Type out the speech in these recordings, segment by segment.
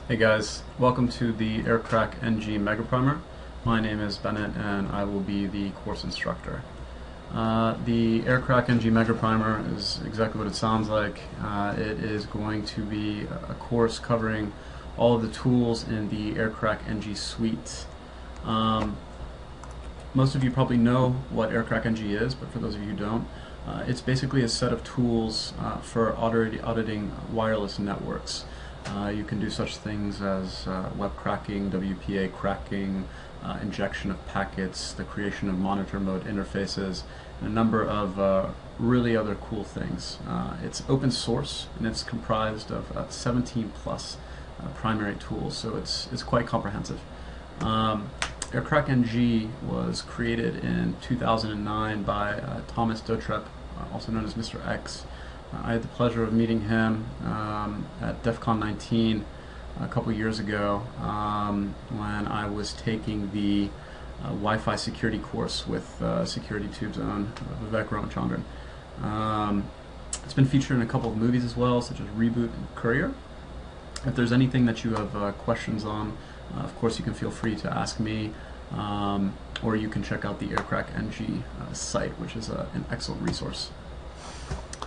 Hey guys, welcome to the Aircrack NG Megaprimer. My name is Bennett and I will be the course instructor. The Aircrack NG Megaprimer is exactly what it sounds like. It is going to be a course covering all of the tools in the Aircrack NG suite. Most of you probably know what Aircrack NG is, but for those of you who don't, it's basically a set of tools for auditing wireless networks. You can do such things as web cracking, WPA cracking, injection of packets, the creation of monitor mode interfaces, and a number of really other cool things. It's open source and it's comprised of 17 plus primary tools, so it's quite comprehensive. Aircrack NG was created in 2009 by Thomas Dotrep, also known as Mr. X. I had the pleasure of meeting him at DEF CON 19 a couple years ago when I was taking the Wi-Fi security course with Security Tube's own Vivek Ramachandran. It's been featured in a couple of movies as well, such as Reboot and Courier. If there's anything that you have questions on, of course you can feel free to ask me, or you can check out the Aircrack NG site, which is an excellent resource.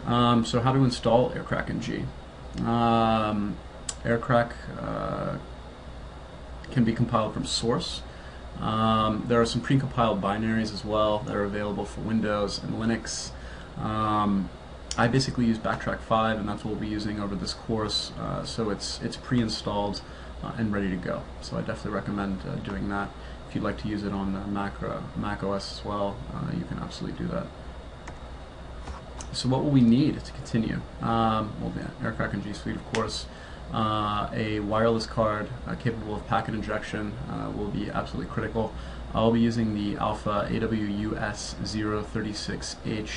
So how to install Aircrack NG? Aircrack can be compiled from source. There are some pre-compiled binaries as well that are available for Windows and Linux. I basically use Backtrack 5, and that's what we'll be using over this course. So it's pre-installed and ready to go. So I definitely recommend doing that. If you'd like to use it on Mac OS as well, you can absolutely do that. So what will we need to continue? Well, the Aircrack NG suite, of course. A wireless card capable of packet injection will be absolutely critical. I'll be using the Alpha AWUS 036H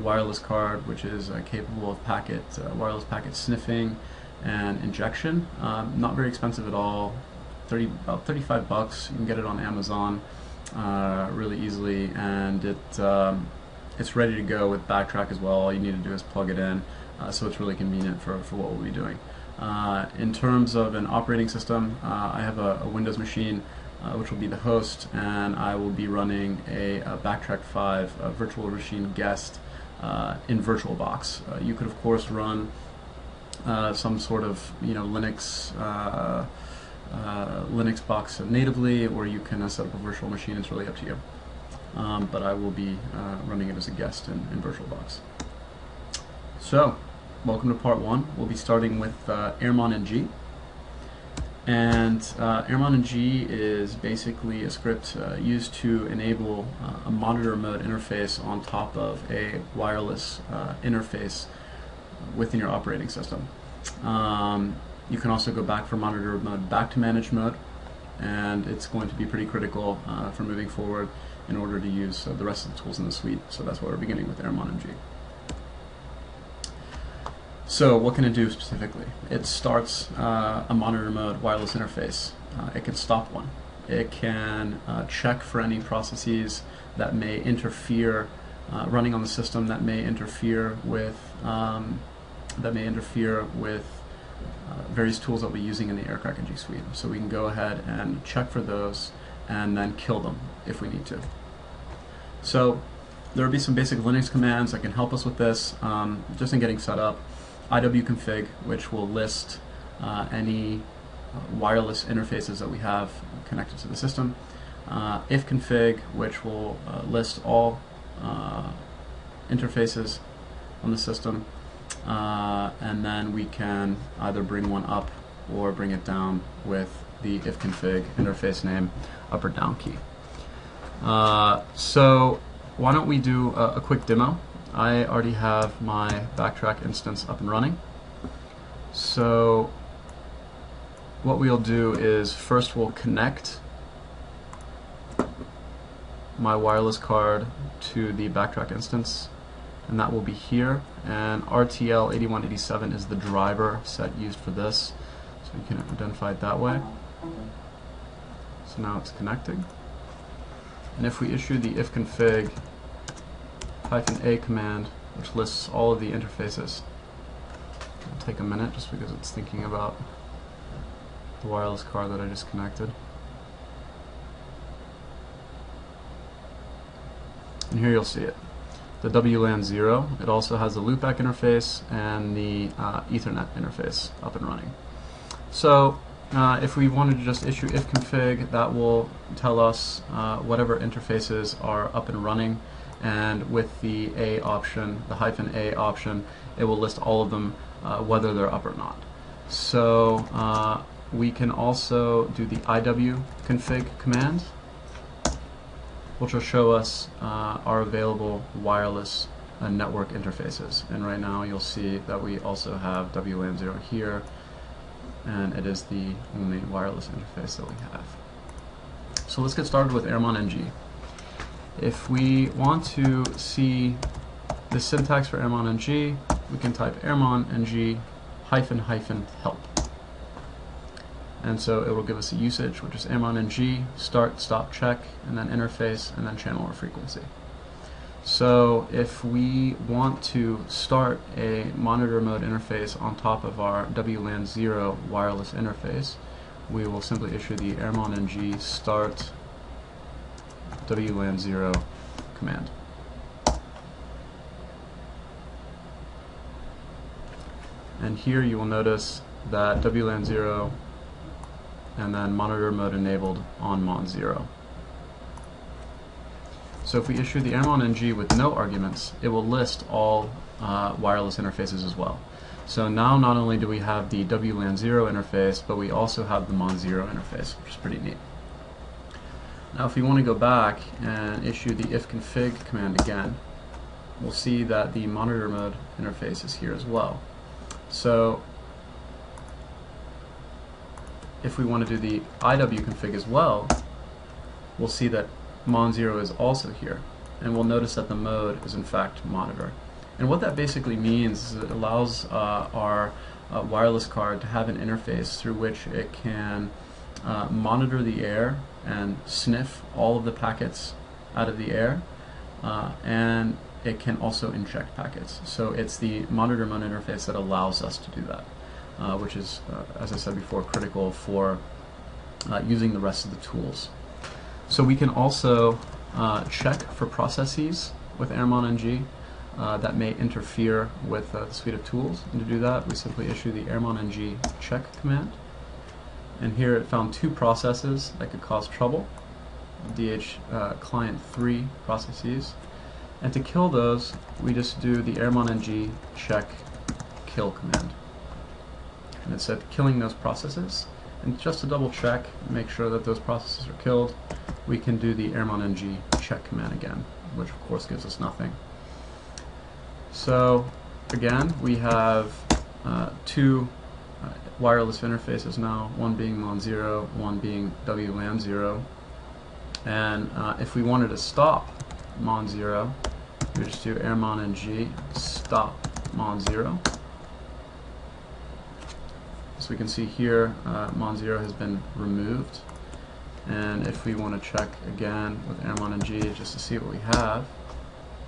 wireless card, which is capable of wireless packet sniffing and injection. Not very expensive at all. About 35 bucks. You can get it on Amazon really easily, and it's ready to go with Backtrack as well. All you need to do is plug it in, so it's really convenient for what we'll be doing. In terms of an operating system, I have a Windows machine, which will be the host, and I will be running a Backtrack 5 virtual machine guest in VirtualBox. You could, of course, run some sort of Linux box natively, or you can set up a virtual machine. It's really up to you. But I will be running it as a guest in VirtualBox. So, welcome to part 1. We'll be starting with airmon NG. And airmon NG is basically a script used to enable a monitor mode interface on top of a wireless interface within your operating system. You can also go back from monitor mode back to managed mode, and it's going to be pretty critical for moving forward in order to use the rest of the tools in the suite. So that's why we're beginning with airmon NG. So what can it do specifically? It starts a monitor mode wireless interface. It can stop one. It can check for any processes that may interfere running on the system, that may interfere with various tools that we'll be using in the Aircrack NG suite. So we can go ahead and check for those and then kill them if we need to. So there will be some basic Linux commands that can help us with this, just in getting set up. iwconfig, which will list any wireless interfaces that we have connected to the system. Ifconfig, which will list all interfaces on the system. And then we can either bring one up or bring it down with the ifconfig interface name up or down key. So why don't we do a quick demo? I already have my Backtrack instance up and running. So what we'll do is first we'll connect my wireless card to the Backtrack instance, and that will be here, and RTL 8187 is the driver set used for this, so you can identify it that way. So now it's connecting, and if we issue the ifconfig -a command, which lists all of the interfaces, it'll take a minute just because it's thinking about the wireless card that I just connected. And here you'll see it. The WLAN 0. It also has the loopback interface and the Ethernet interface up and running. So if we wanted to just issue ifconfig, that will tell us whatever interfaces are up and running, and with the A option, the -A option, it will list all of them whether they're up or not. So we can also do the iwconfig command, which will show us our available wireless network interfaces. And right now you'll see that we also have WLAN 0 here, and it is the only wireless interface that we have. So let's get started with airmon ng. If we want to see the syntax for airmon ng, we can type airmon ng --help. And so it will give us a usage, which is airmon ng start, stop, check, and then interface, and then channel or frequency. So if we want to start a monitor mode interface on top of our WLAN 0 wireless interface, we will simply issue the airmon ng start WLAN 0 command. And here you will notice that WLAN 0 and then monitor mode enabled on mon 0. So if we issue the airmon ng with no arguments, it will list all wireless interfaces as well. So now not only do we have the WLAN 0 interface, but we also have the mon 0 interface, which is pretty neat. Now if we want to go back and issue the ifconfig command again, we'll see that the monitor mode interface is here as well. So if we want to do the iwconfig as well, we'll see that mon 0 is also here, and we'll notice that the mode is in fact monitor. And what that basically means is it allows our wireless card to have an interface through which it can monitor the air and sniff all of the packets out of the air, and it can also inject packets. So it's the monitor mode interface that allows us to do that, which is, as I said before, critical for using the rest of the tools. So we can also check for processes with airmon ng that may interfere with the suite of tools. And to do that, we simply issue the airmon ng check command. And here it found two processes that could cause trouble, DH client 3 processes. And to kill those, we just do the airmon ng check kill command. And it said killing those processes. And just to double check, make sure that those processes are killed, we can do the airmon ng check command again, which of course gives us nothing. So again, we have two wireless interfaces now, one being mon 0, one being WLAN 0. And if we wanted to stop mon 0, we just do airmon ng stop mon 0. So we can see here mon 0 has been removed, and if we want to check again with airmon ng just to see what we have,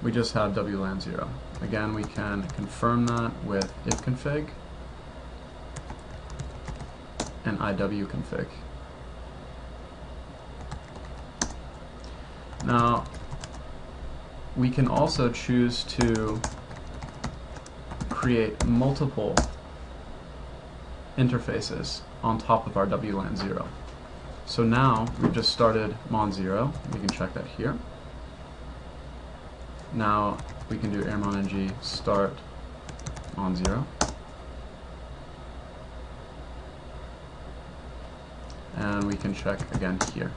we just have WLAN 0. Again, we can confirm that with ifconfig and iwconfig. Now we can also choose to create multiple interfaces on top of our WLAN 0. So now we've just started mon 0. We can check that here. Now we can do airmon ng start mon 0. And we can check again here.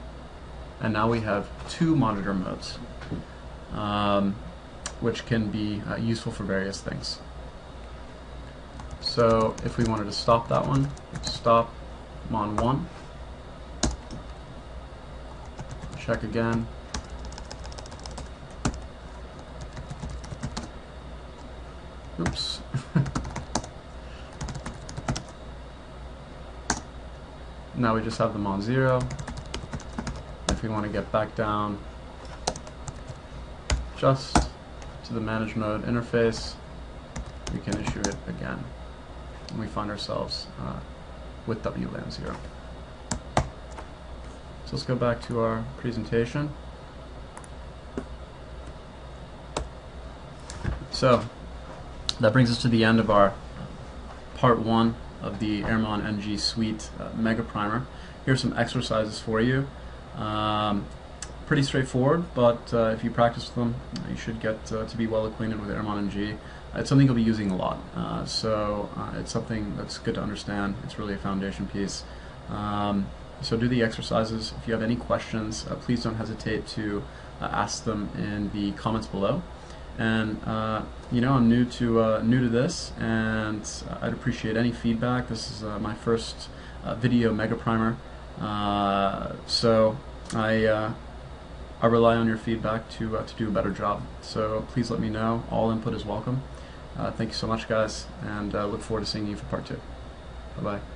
And now we have two monitor modes, which can be useful for various things. So if we wanted to stop that one, stop mon 1, check again, oops, now we just have the mon 0. If we want to get back down just to the manage mode interface, we can issue it again. And we find ourselves with WLAN 0. So let's go back to our presentation. So that brings us to the end of our part 1 of the Airmon NG Suite Megaprimer. Here's some exercises for you. Pretty straightforward, but if you practice them, you should get to be well acquainted with Airmon NG. It's something you'll be using a lot, so it's something that's good to understand. It's really a foundation piece. So do the exercises. If you have any questions, please don't hesitate to ask them in the comments below. And you know, I'm new to this, and I'd appreciate any feedback. This is my first video Megaprimer, so I rely on your feedback to do a better job. So please let me know. All input is welcome. Thank you so much, guys, and look forward to seeing you for part 2. Bye bye.